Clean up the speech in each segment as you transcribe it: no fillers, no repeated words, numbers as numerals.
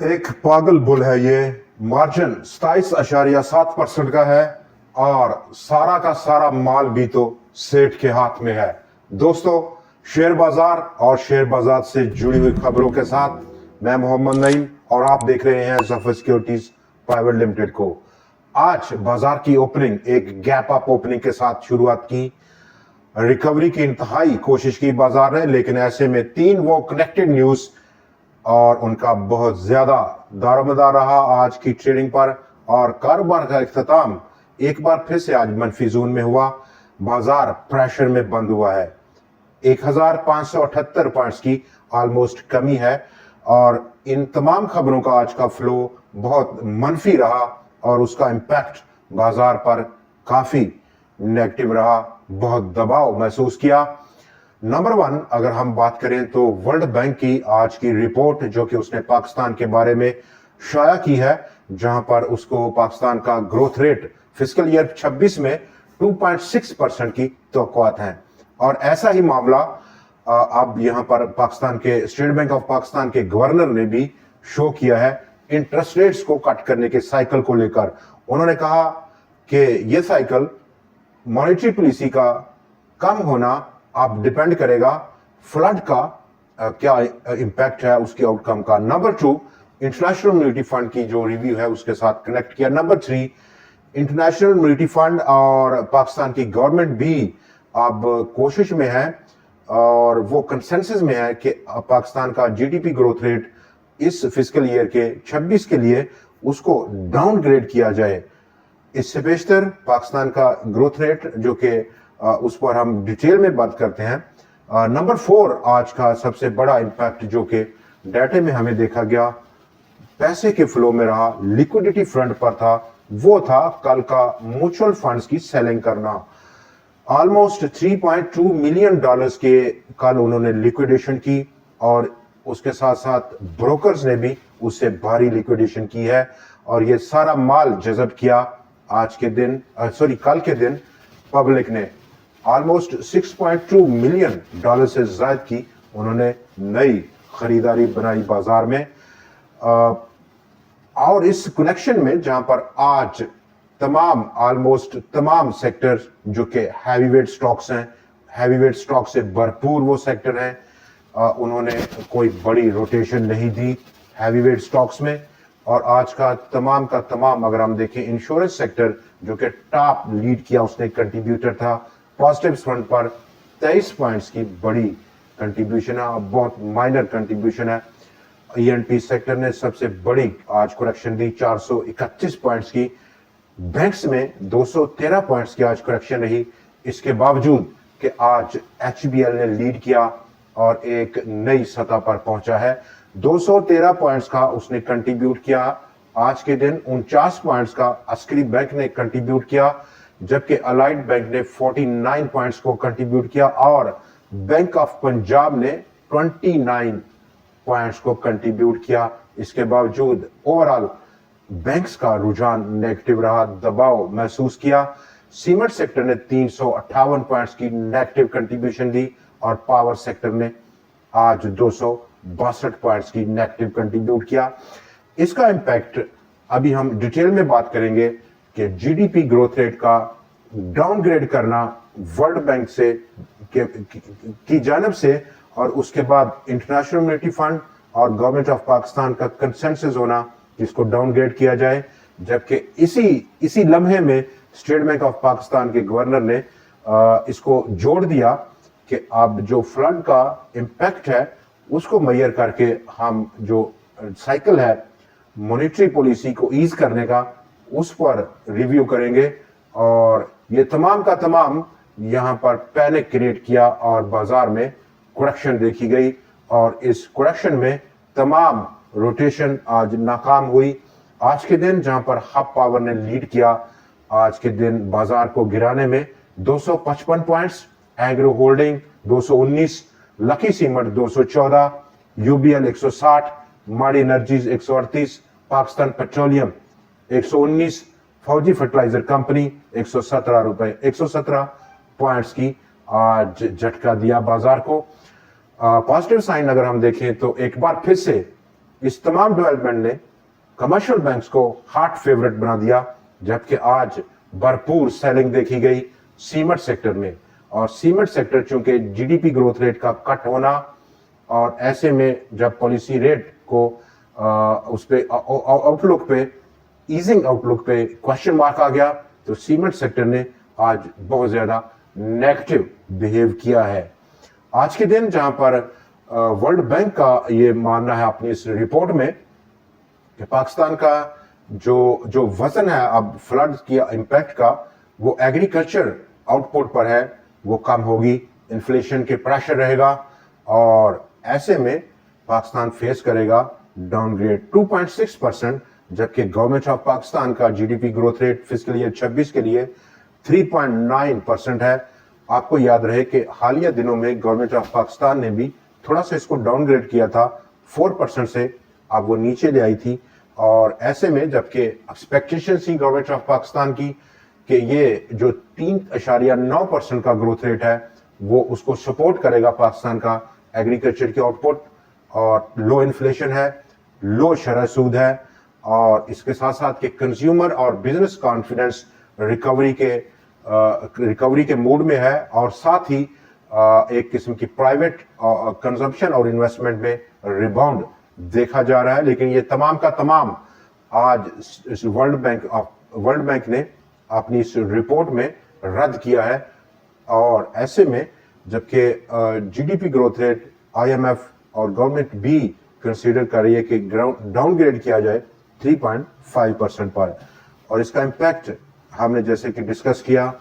एक पागल बुल है ये। मार्जिन 27.7% का है और सारा का सारा माल भी तो सेठ के हाथ में है। दोस्तों, शेयर बाजार और शेयर बाजार से जुड़ी हुई खबरों के साथ मैं मोहम्मद नईम और आप देख रहे हैं जफर सिक्योरिटीज प्राइवेट लिमिटेड को। आज बाजार की ओपनिंग एक गैप अप ओपनिंग के साथ शुरुआत की। रिकवरी की इंतहाई कोशिश की बाजार ने, लेकिन ऐसे में तीन वो कनेक्टेड न्यूज और उनका बहुत ज्यादा दारोमदार रहा आज की ट्रेडिंग पर और कारोबार का इख्तिताम एक बार फिर से आज मनफी जोन में हुआ। बाजार प्रेशर में बंद हुआ है। 1578 पॉइंट्स की ऑलमोस्ट कमी है और इन तमाम खबरों का आज का फ्लो बहुत मनफी रहा और उसका इंपैक्ट बाजार पर काफी नेगेटिव रहा। बहुत दबाव महसूस किया। नंबर 1 अगर हम बात करें तो वर्ल्ड बैंक की आज की रिपोर्ट जो कि उसने पाकिस्तान के बारे में शाया की है, जहां पर उसको पाकिस्तान का ग्रोथ रेट फिस्कल ईयर 26 में 2.6% की तवक्कुआत है। और ऐसा ही मामला अब यहां पर पाकिस्तान के स्टेट बैंक ऑफ पाकिस्तान के गवर्नर ने भी शो किया है इंटरेस्ट रेट्स को कट करने के साइकिल को लेकर। उन्होंने कहा कि यह साइकिल मॉनेटरी पॉलिसी का कम होना अब डिपेंड करेगा फ्लड का क्या इंपैक्ट है उसके आउटकम का। नंबर 2 इंटरनेशनल मॉनेटरी फंड की जो रिव्यू है उसके साथ कनेक्ट किया। नंबर 3 इंटरनेशनल मॉनेटरी फंड और पाकिस्तान की गवर्नमेंट भी अब कोशिश में है और वो कंसेंसस में है कि पाकिस्तान का जीडीपी ग्रोथ रेट इस फिस्कल ईयर के 26 के लिए उसको डाउनग्रेड किया जाए। इससे बेशतर पाकिस्तान का ग्रोथ रेट जो कि उस पर हम डिटेल में बात करते हैं। नंबर 4 आज का सबसे बड़ा इंपैक्ट जो कि डाटा में हमें देखा गया पैसे के फ्लो में रहा, लिक्विडिटी फ्रंट पर था, वो था कल का म्यूचुअल फंड्स की सेलिंग करना। ऑलमोस्ट $3.2 मिलियन के कल उन्होंने लिक्विडेशन की और उसके साथ साथ ब्रोकर्स ने भी उससे भारी लिक्विडेशन की है और ये सारा माल जज़ब किया आज के दिन कल के दिन पब्लिक ने ऑलमोस्ट $6.2 मिलियन से ज्यादा की उन्होंने नई खरीदारी बनाई बाजार में। और इस कनेक्शन में जहां पर आज ऑलमोस्ट तमाम सेक्टर जो कि हैवीवेट स्टॉक्स हैं, हैवीवेट स्टॉक से भरपूर वो सेक्टर हैं, उन्होंने कोई बड़ी रोटेशन नहीं दी हैवीवेट स्टॉक्स में। और आज का तमाम अगर हम देखें इंश्योरेंस सेक्टर जो कि टॉप लीड किया, उसने कंट्रीब्यूटर था पॉजिटिव फ्रंट पर 23 पॉइंट्स की बड़ी कंट्रीब्यूशन है, बहुत माइनर कंट्रीब्यूशन है। ईएनपी सेक्टर ने सबसे बड़ी आज करेक्शन दी 431 पॉइंट्स की। बैंक्स में 213 पॉइंट्स की आज करेक्शन रही, इसके बावजूद कि आज एचबीएल ने लीड किया और एक नई सतह पर पहुंचा है। 213 पॉइंट्स का उसने कंट्रीब्यूट किया। आज के दिन 49 पॉइंट्स का अस्करी बैंक ने कंट्रीब्यूट किया, जबकि अलाइड बैंक ने 49 पॉइंट्स को कंट्रीब्यूट किया और बैंक ऑफ पंजाब ने 29 पॉइंट्स को कंट्रीब्यूट किया। इसके बावजूद ओवरऑल बैंक्स का रुझान नेगेटिव रहा, दबाव महसूस किया। सीमेंट सेक्टर ने 358 पॉइंट्स की नेगेटिव कंट्रीब्यूशन दी और पावर सेक्टर ने आज 262 पॉइंट्स की नेगेटिव कंट्रीब्यूट किया। इसका इंपैक्ट अभी हम डिटेल में बात करेंगे कि जीडीपी ग्रोथ रेट का डाउनग्रेड करना वर्ल्ड बैंक से की जानब से और उसके बाद इंटरनेशनल मॉनेटरी फंड और गवर्नमेंट ऑफ पाकिस्तान का कंसेंसस होना जिसको डाउनग्रेड किया जाए, जबकि इसी लम्हे में स्टेट बैंक ऑफ पाकिस्तान के गवर्नर ने इसको जोड़ दिया कि अब जो फ्लड का इंपैक्ट है उसको मैयर करके हम जो साइकिल है मॉनेटरी पॉलिसी को ईज करने का उस पर रिव्यू करेंगे। और ये तमाम का तमाम यहाँ पर पैनिक क्रिएट किया और बाजार में करेक्शन देखी गई और इस करेक्शन में तमाम रोटेशन आज नाकाम हुई। आज के दिन जहां पर हब पावर ने लीड किया, आज के दिन बाजार को गिराने में 255 points, agro holding 219, lucky cement 214, UBL 160, माड़ी एनर्जीज 138, पाकिस्तान पेट्रोलियम 119, फौजी फर्टिलाइजर कंपनी 117 रुपए 117 पॉइंट्स की आज झटका दिया बाजार को। पॉजिटिव साइन अगर हम देखें तो एक बार फिर से इस तमाम डेवलपमेंट ने कमर्शियल बैंक्स को हॉट फेवरेट बना दिया, जबकि आज भरपूर सेलिंग देखी गई सीमेंट सेक्टर में। और सीमेंट सेक्टर चूंकि जीडीपी ग्रोथ रेट का कट होना, और ऐसे में जब पॉलिसी रेट को उस पे आउटलुक पे ईजिंग आउटलुक पे क्वेश्चन मार्क आ गया, तो सीमेंट सेक्टर ने आज बहुत ज्यादा नेगेटिव बिहेव किया है। आज के दिन जहां पर वर्ल्ड बैंक का ये मानना है अपनी इस रिपोर्ट में कि पाकिस्तान का जो वजन है अब फ्लड की इम्पैक्ट का, वो एग्रीकल्चर आउटपुट पर है, वो कम होगी, इन्फ्लेशन के प्रेशर रहेगा, और ऐसे में पाकिस्तान फेस करेगा डाउनग्रेड 2.6%, जबकि गवर्नमेंट ऑफ पाकिस्तान का GDP growth rate fiscal year 26 के लिए 3.9% है। आपको याद रहे कि हालिया दिनों में गवर्नमेंट ऑफ पाकिस्तान ने भी थोड़ा सा इसको डाउनग्रेड किया था, 4% से अब वो नीचे ले आई थी। और ऐसे में जबकि एक्सपेक्टेशन थी गवर्नमेंट ऑफ पाकिस्तान की कि ये जो 3.9% का ग्रोथ रेट है वो उसको सपोर्ट करेगा पाकिस्तान का एग्रीकल्चर के आउटपुट, और लो इन्फ्लेशन है, लो शरह सूद है, और इसके साथ साथ कि कंज्यूमर और बिजनेस कॉन्फिडेंस रिकवरी के मूड में है, और साथ ही एक किस्म की प्राइवेट कंजम्पशन और इन्वेस्टमेंट में रिबाउंड देखा जा रहा है। लेकिन ये तमाम का तमाम आज वर्ल्ड बैंक ने अपनी इस रिपोर्ट में रद्द किया है। और ऐसे में जबकि जीडीपी ग्रोथ रेट आईएमएफ और गवर्नमेंट भी कंसीडर कर रही है कि डाउनग्रेड किया जाए 3.5% पर, और इसका इम्पैक्ट हमने जैसे कि डिस्कस किया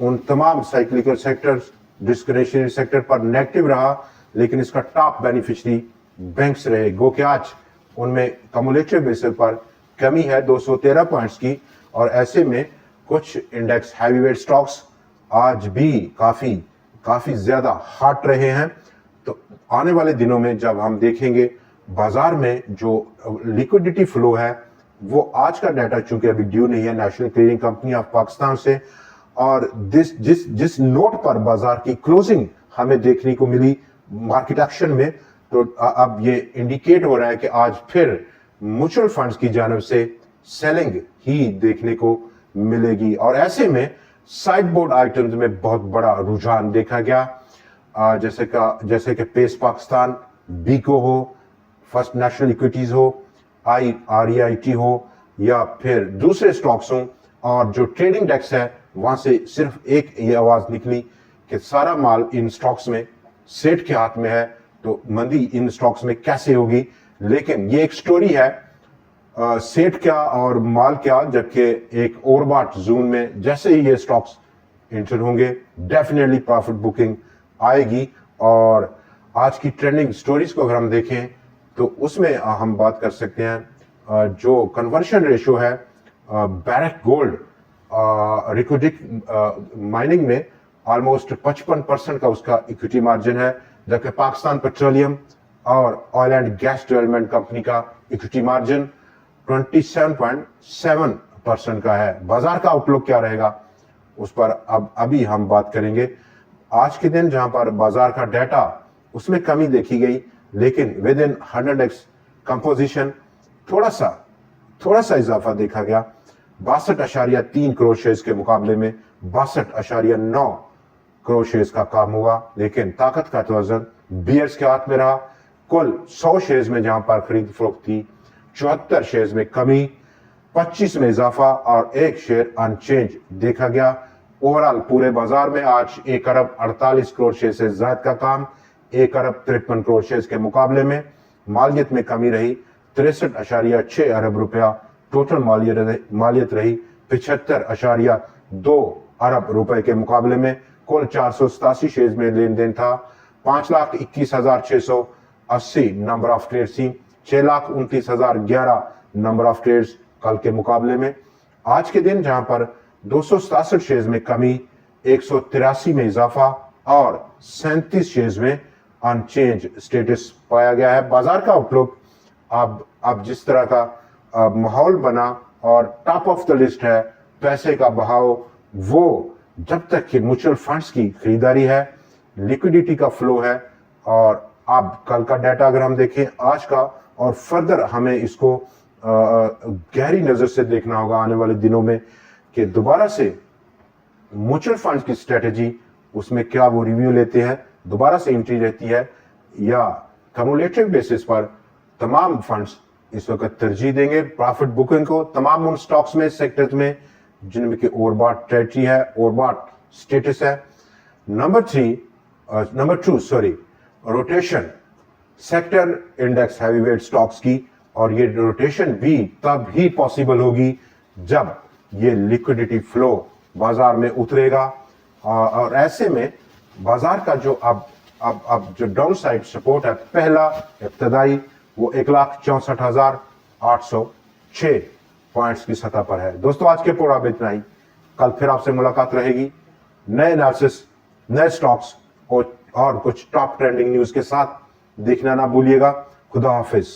उन तमाम साइक्लिकल सेक्टर्स, डिस्क्रिशनरी सेक्टर पर नेगेटिव रहा, लेकिन इसका टॉप बेनिफिशियरी बैंक्स रहे, गो कि आज उनमें कम्युलेटिव बेसिस पर कमी है 213 पॉइंट्स की। और ऐसे में कुछ इंडेक्स हैवीवेट स्टॉक्स आज भी काफी ज्यादा हॉट रहे हैं। तो आने वाले दिनों में जब हम देखेंगे बाजार में जो लिक्विडिटी फ्लो है, वो आज का डाटा चूंकि अभी ड्यू नहीं है national clearing company of Pakistan से, और जिस नोट पर बाजार की क्लोजिंग हमें देखने को मिली मार्केट एक्शन में, तो अब ये इंडिकेट हो रहा है कि आज फिर म्यूचुअल फंड्स की जानब से सेलिंग ही देखने को मिलेगी। और ऐसे में साइड बोर्ड आइटम्स में बहुत बड़ा रुझान देखा गया, जैसे कि पेस पाकिस्तान, बीको हो, फर्स्ट नेशनल इक्विटीज हो, REIT हो, या फिर दूसरे स्टॉक्स हों। और जो ट्रेडिंग डेस्क है वहां से सिर्फ एक ये आवाज निकली कि सारा माल इन स्टॉक्स में सेठ के हाथ में है, तो मंदी इन स्टॉक्स में कैसे होगी। लेकिन ये एक स्टोरी है, सेठ क्या और माल क्या, जबकि एक ओवरबॉट जोन में जैसे ही ये स्टॉक्स इंटर होंगे डेफिनेटली प्रॉफिट बुकिंग आएगी। और आज की ट्रेंडिंग स्टोरीज को अगर हम देखें तो उसमें हम बात कर सकते हैं जो कन्वर्शन रेशियो है बैरक गोल्ड रिकोडिक माइनिंग में ऑलमोस्ट 55% का उसका इक्विटी मार्जिन है, जबकि पाकिस्तान पेट्रोलियम और oil and gas development company का इक्विटी मार्जिन 27.7% का है। बाजार का आउटलुक क्या रहेगा उस पर अभी हम बात करेंगे। आज के दिन जहां पर बाजार का डाटा उसमें कमी देखी गई, लेकिन विद इन 100x कंपोजिशन थोड़ा सा इजाफा देखा गया। 62.3 करोड़ शेयर्स के मुकाबले में 62.9 करोड़ शेयर्स का काम हुआ, लेकिन ताकत का तवज़ुन बियर्स के हाथ में रहा। कुल 100 शेयर्स में जहां पर खरीद फरोख्त थी, 74 शेयर्स में कमी, 25 में इजाफा और 1 शेयर अनचेंज देखा गया। ओवरऑल पूरे बाजार में आज 1 अरब 48 करोड़ शेयर से ज्यादा का काम 1 अरब 53 करोड़ शेयर के मुकाबले में। मालियत में कमी रही 63.6 अरब रुपया, टोटल मालियत रही 75.2 अरब रुपए के मुकाबले में। कुल 487 शेयर में लेन देन था। 5,21,680 नंबर ऑफ ट्रेड थी, 6,29,011 नंबर ऑफ ट्रेड्स कल के मुकाबले में। आज के दिन जहां पर 267 शेयर्स में कमी, 183 में इजाफा और 37 शेयर्स में अनचेंज स्टेटस पाया गया है। बाजार का आउटलुक अब जिस तरह का माहौल बना और टॉप ऑफ द लिस्ट है पैसे का बहाव, वो जब तक कि म्यूचुअल फंड्स की खरीदारी है, लिक्विडिटी का फ्लो है। और अब कल का डाटा अगर हम देखें, आज का اور فردر ہمیں اس کو گہری نظر سے دیکھنا ہوگا آنے والے دنوں میں کہ دوبارہ سے میوچل فنڈ کی اسٹریٹجی اس میں کیا وہ ریویو لیتے ہیں, دوبارہ سے انٹری رہتی ہے, یا کمولیٹو بیسس پر تمام فنڈز اس وقت ترجیح دیں گے پرافٹ بکنگ کو تمام ان سٹاکس میں سیکٹرز میں جن میں کہ اوور باٹ ٹریٹری ہے, اوور باٹ سٹیٹس ہے. Number 2 rotation sector index heavy weight stocks کی, اور یہ روٹیشن بھی تب ہی پاسبل ہوگی جب یہ لیکوڈیٹی فلو بازار میں اترے گا, اور ایسے میں بازار کا جو اب جو ڈاؤن سائڈ سپورٹ ہے پہلا ابتدائی وہ 1,64,806 پوائنٹس کی سطح پر ہے. دوستو آج کے پروگرام میں اتنا ہی, کل پھر آپ سے ملاقات رہے گی نئے انالیسس نئے سٹاکس اور کچھ ٹاپ ٹرینڈنگ نیوز کے ساتھ. دیکھنا نہ بھولیے گا. خدا حافظ.